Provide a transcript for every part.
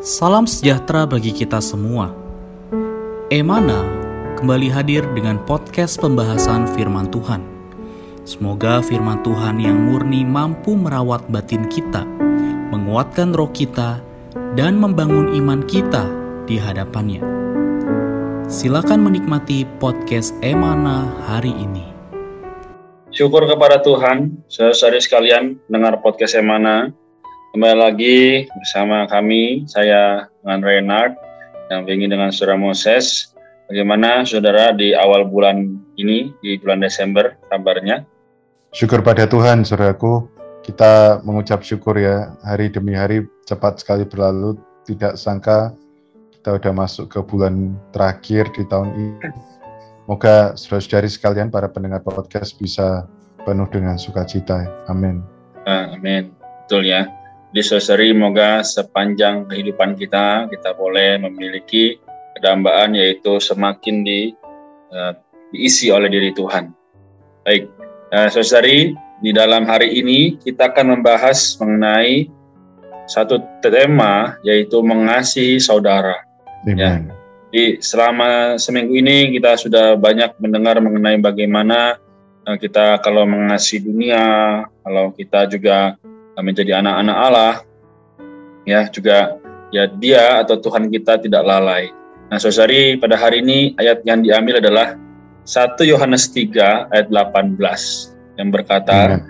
Salam sejahtera bagi kita semua. Emana kembali hadir dengan podcast pembahasan firman Tuhan. Semoga firman Tuhan yang murni mampu merawat batin kita, menguatkan roh kita, dan membangun iman kita di hadapannya. Silakan menikmati podcast Emana hari ini. Syukur kepada Tuhan, saudara-saudari sekalian, dengar podcast Emana. Kembali lagi bersama kami, saya dengan Renard, dan dengan saudara Moses. Bagaimana saudara di awal bulan ini, di bulan Desember, kabarnya? Syukur pada Tuhan, saudaraku. Kita mengucap syukur ya, hari demi hari cepat sekali berlalu. Tidak sangka kita sudah masuk ke bulan terakhir di tahun ini. Semoga saudara-saudari sekalian, para pendengar podcast bisa penuh dengan sukacita. Amin. Amin, betul ya. Di saudari, semoga sepanjang kehidupan kita boleh memiliki kedambaan, yaitu semakin diisi oleh diri Tuhan. Baik, saudari, di dalam hari ini kita akan membahas mengenai satu tema, yaitu mengasihi saudara. Ya. Di selama seminggu ini kita sudah banyak mendengar mengenai bagaimana kita kalau mengasihi dunia, kalau kita juga menjadi anak-anak Allah, ya juga ya Dia atau Tuhan kita tidak lalai. Nah, saudari, pada hari ini ayat yang diambil adalah 1 Yohanes 3 ayat 18 yang berkata,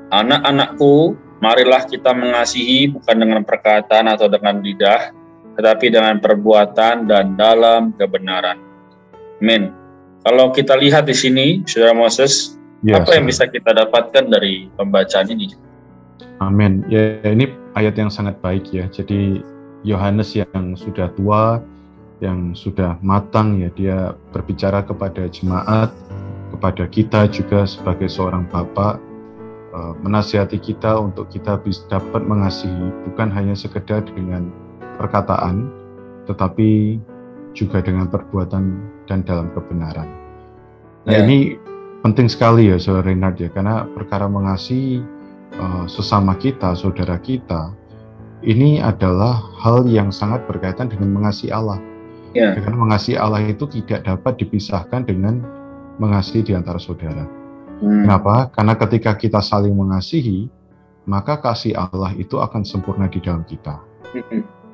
"Anak-anakku, marilah kita mengasihi bukan dengan perkataan atau dengan lidah, tetapi dengan perbuatan dan dalam kebenaran." Amin. Kalau kita lihat di sini, Saudara Moses, apa yang bisa kita dapatkan dari pembacaan ini? Amin. Ya, ini ayat yang sangat baik ya. Jadi Yohanes yang sudah tua, yang sudah matang ya, dia berbicara kepada jemaat, kepada kita juga sebagai seorang bapak, menasihati kita untuk kita bisa dapat mengasihi bukan hanya sekedar dengan perkataan, tetapi juga dengan perbuatan dan dalam kebenaran. Nah, ini penting sekali ya, Saudara Renard ya, karena perkara mengasihi sesama kita, saudara kita, ini adalah hal yang sangat berkaitan dengan mengasihi Allah. Karena mengasihi Allah itu tidak dapat dipisahkan dengan mengasihi di antara saudara. Kenapa? Karena ketika kita saling mengasihi, maka kasih Allah itu akan sempurna di dalam kita.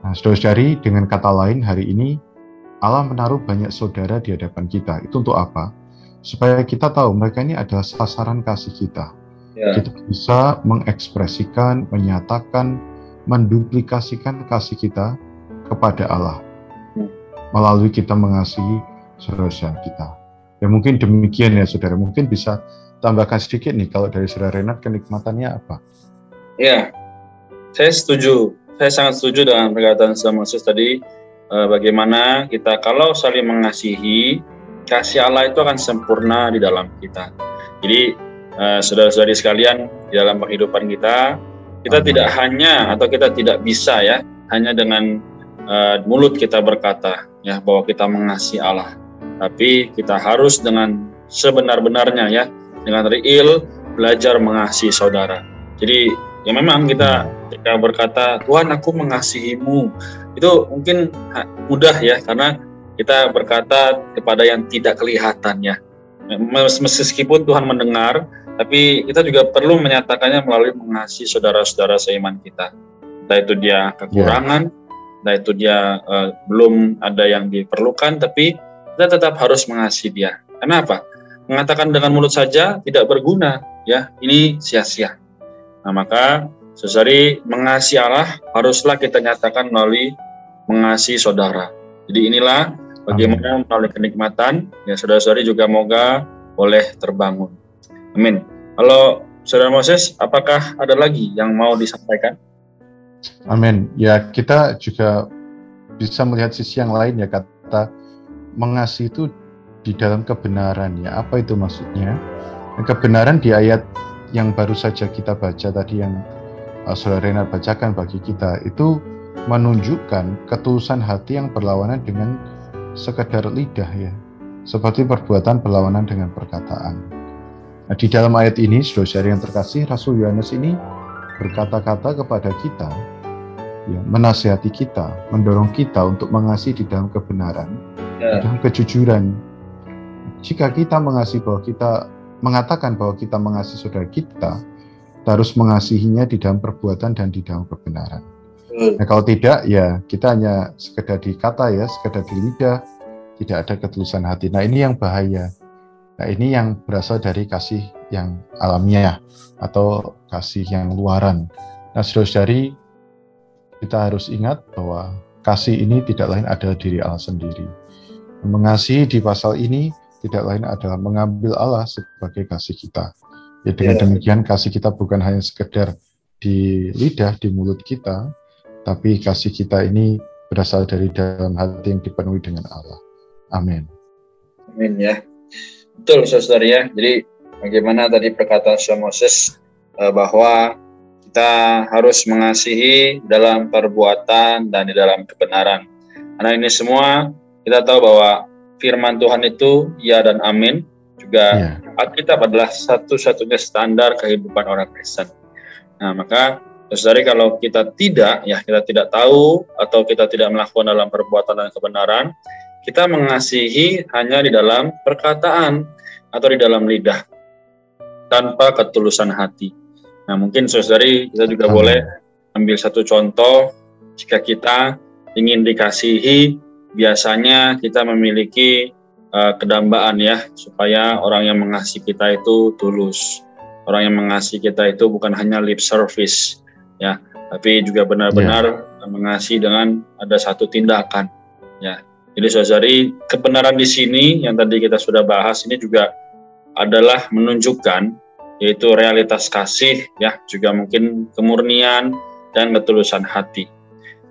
Nah, saudara-saudari, dengan kata lain, hari ini Allah menaruh banyak saudara di hadapan kita. Itu untuk apa? Supaya kita tahu mereka ini adalah sasaran kasih kita. Kita bisa mengekspresikan, menyatakan, menduplikasikan kasih kita kepada Allah melalui kita mengasihi saudara kita. Ya mungkin demikian ya saudara. Mungkin bisa tambahkan sedikit nih kalau dari saudara Renat, kenikmatannya apa? Ya, saya setuju. Saya sangat setuju dengan perkataan saudara Moses tadi. Bagaimana kita kalau saling mengasihi, kasih Allah itu akan sempurna di dalam kita. Jadi saudara-saudari sekalian, di dalam kehidupan kita tidak hanya atau kita tidak bisa ya hanya dengan mulut kita berkata ya bahwa kita mengasihi Allah, tapi kita harus dengan sebenar-benarnya ya, dengan real belajar mengasihi saudara. Jadi ya memang kita ketika berkata Tuhan aku mengasihimu, itu mungkin mudah ya karena kita berkata kepada yang tidak kelihatan ya, meskipun Tuhan mendengar, tapi kita juga perlu menyatakannya melalui mengasihi saudara-saudara seiman kita. Entah itu dia kekurangan, entah itu dia belum ada yang diperlukan, tapi kita tetap harus mengasihi dia. Kenapa? Mengatakan dengan mulut saja tidak berguna, ya ini sia-sia. Nah maka, saudari, mengasihi Allah haruslah kita nyatakan melalui mengasihi saudara. Jadi inilah bagaimana melalui kenikmatan, ya saudara-saudari juga moga boleh terbangun. Amin. Kalau Saudara Moses, apakah ada lagi yang mau disampaikan? Amin. Ya, kita juga bisa melihat sisi yang lain ya, kata mengasihi itu di dalam kebenaran ya. Apa itu maksudnya? Kebenaran di ayat yang baru saja kita baca tadi, yang Saudara Renat bacakan bagi kita, itu menunjukkan ketulusan hati yang berlawanan dengan sekedar lidah ya. Seperti perbuatan berlawanan dengan perkataan. Nah, di dalam ayat ini, saudara yang terkasih, Rasul Yohanes ini berkata-kata kepada kita ya, menasihati kita, mendorong kita untuk mengasihi di dalam kebenaran, dalam kejujuran. Jika kita mengatakan bahwa kita mengasihi saudara kita harus mengasihinya di dalam perbuatan dan di dalam kebenaran. Nah, kalau tidak, ya kita hanya sekedar di kata ya, sekedar di lidah, tidak ada ketulusan hati. Nah, ini yang bahaya. Nah, ini yang berasal dari kasih yang alamiah atau kasih yang luaran. Nah, saudara-saudari, kita harus ingat bahwa kasih ini tidak lain adalah diri Allah sendiri. Mengasihi di pasal ini tidak lain adalah mengambil Allah sebagai kasih kita. Ya, dengan demikian kasih kita bukan hanya sekedar di lidah, di mulut kita, tapi kasih kita ini berasal dari dalam hati yang dipenuhi dengan Allah. Amin. Amin ya. Betul, saudara ya. Jadi bagaimana tadi perkataan Moses bahwa kita harus mengasihi dalam perbuatan dan di dalam kebenaran. Karena ini semua kita tahu bahwa firman Tuhan itu ya dan amin. Juga Alkitab adalah satu-satunya standar kehidupan orang Kristen. Nah, maka saudari, kalau kita tidak tahu atau kita tidak melakukan dalam perbuatan dan kebenaran, kita mengasihi hanya di dalam perkataan atau di dalam lidah tanpa ketulusan hati. Nah, mungkin saudari, kita juga boleh ambil satu contoh. Jika kita ingin dikasihi, biasanya kita memiliki kedambaan ya, supaya orang yang mengasihi kita itu tulus. Orang yang mengasihi kita itu bukan hanya lip service ya, tapi juga benar-benar mengasihi dengan ada satu tindakan ya. Jadi saudari, kebenaran di sini yang tadi kita sudah bahas ini juga adalah menunjukkan yaitu realitas kasih ya, juga mungkin kemurnian dan ketulusan hati.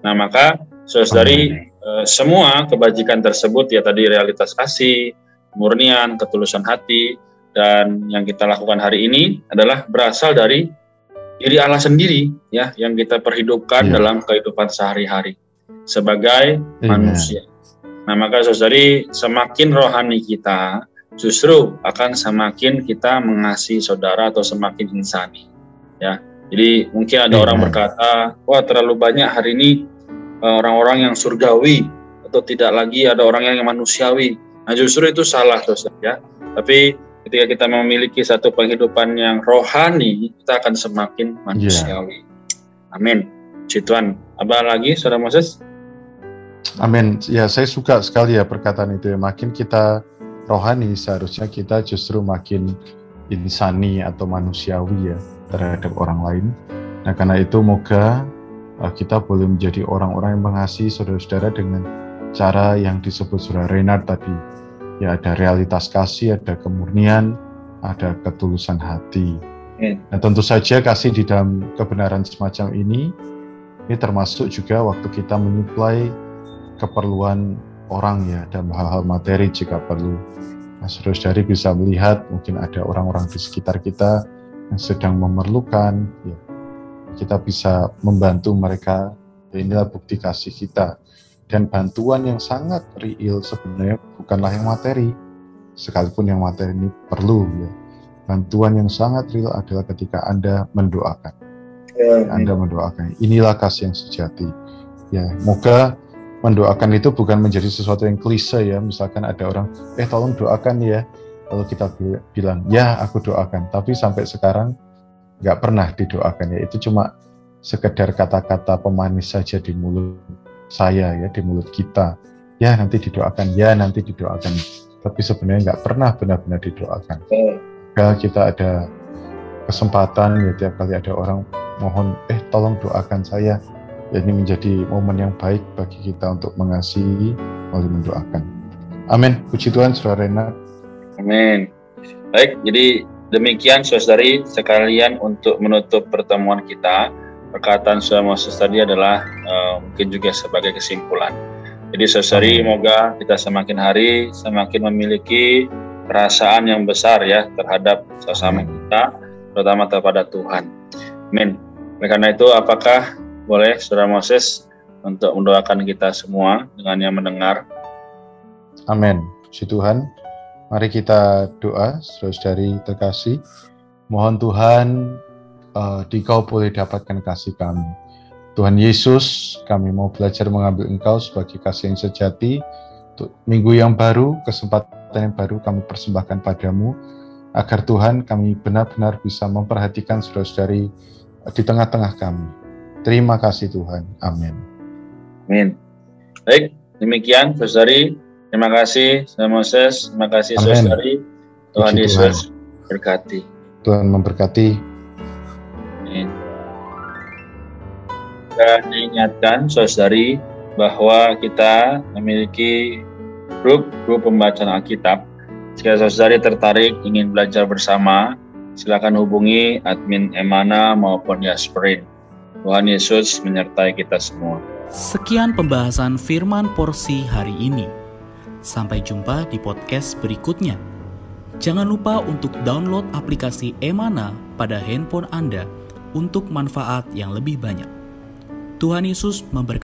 Nah, maka saudari, semua kebajikan tersebut ya tadi realitas kasih, kemurnian, ketulusan hati, dan yang kita lakukan hari ini adalah berasal dari diri Allah sendiri ya, yang kita perhidupkan dalam kehidupan sehari-hari sebagai manusia. Nah, maka saudari, semakin rohani kita, justru akan semakin kita mengasihi saudara atau semakin insani ya. Jadi mungkin ada orang berkata, wah terlalu banyak hari ini orang-orang yang surgawi, atau tidak lagi ada orang yang manusiawi. Nah, justru itu salah, saudara ya. Tapi ketika kita memiliki satu penghidupan yang rohani, kita akan semakin manusiawi. Amin. Puji Tuhan. Apa lagi, Saudara Moses? Amin. Ya, saya suka sekali ya perkataan itu ya. Makin kita rohani, seharusnya kita justru makin insani atau manusiawi ya terhadap orang lain. Nah, karena itu moga kita boleh menjadi orang-orang yang mengasihi saudara-saudara dengan cara yang disebut Saudara Renard tadi. Ya, ada realitas kasih, ada kemurnian, ada ketulusan hati. Nah, tentu saja kasih di dalam kebenaran semacam ini termasuk juga waktu kita menyuplai keperluan orang ya, dalam hal-hal materi jika perlu. Nah, saudara-saudari bisa melihat mungkin ada orang-orang di sekitar kita yang sedang memerlukan ya. Kita bisa membantu mereka, inilah bukti kasih kita. Dan bantuan yang sangat real sebenarnya bukanlah yang materi, sekalipun yang materi ini perlu ya. Bantuan yang sangat real adalah ketika Anda mendoakan. Anda mendoakan, inilah kasih yang sejati. Ya, moga mendoakan itu bukan menjadi sesuatu yang klise ya. Misalkan ada orang, tolong doakan ya. Lalu kita bilang, ya aku doakan. Tapi sampai sekarang nggak pernah didoakan ya. Itu cuma sekedar kata-kata pemanis saja di mulut saya ya, di mulut kita. Ya nanti didoakan, ya nanti didoakan. Tapi sebenarnya nggak pernah benar-benar didoakan. Kalau kita ada kesempatan ya, tiap kali ada orang mohon, tolong doakan saya. Ya, ini menjadi momen yang baik bagi kita untuk mengasihi melalui mendoakan. Amin. Puji Tuhan, Saudara Renard. Amin. Baik, jadi demikian saudari sekalian untuk menutup pertemuan kita. Perkataan Saudara Moses tadi adalah mungkin juga sebagai kesimpulan. Jadi saudari, semoga kita semakin hari semakin memiliki perasaan yang besar ya terhadap sesama kita, terutama kepada Tuhan. Amin. Karena itu, apakah boleh Saudara Moses untuk mendoakan kita semua dengan yang mendengar? Amin. Puji Tuhan. Mari kita doa, saudari terkasih. Mohon Tuhan, Dikau boleh dapatkan kasih kami. Tuhan Yesus, kami mau belajar mengambil Engkau sebagai kasih yang sejati. Untuk minggu yang baru, kesempatan yang baru kami persembahkan padamu, agar Tuhan kami benar-benar bisa memperhatikan saudara-saudari di tengah-tengah kami. Terima kasih Tuhan. Amin. Amin. Baik, demikian saudari. Terima kasih Saudara Moses. Terima kasih saudari. Tuhan Yesus berkati. Tuhan memberkati. Amin. Dan diingatkan saudari bahwa kita memiliki grup pembacaan Alkitab. Jika saudari tertarik ingin belajar bersama, silakan hubungi admin Emana maupun Yasperin. Tuhan Yesus menyertai kita semua. Sekian pembahasan firman porsi hari ini. Sampai jumpa di podcast berikutnya. Jangan lupa untuk download aplikasi Emana pada handphone Anda untuk manfaat yang lebih banyak. Tuhan Yesus memberkati.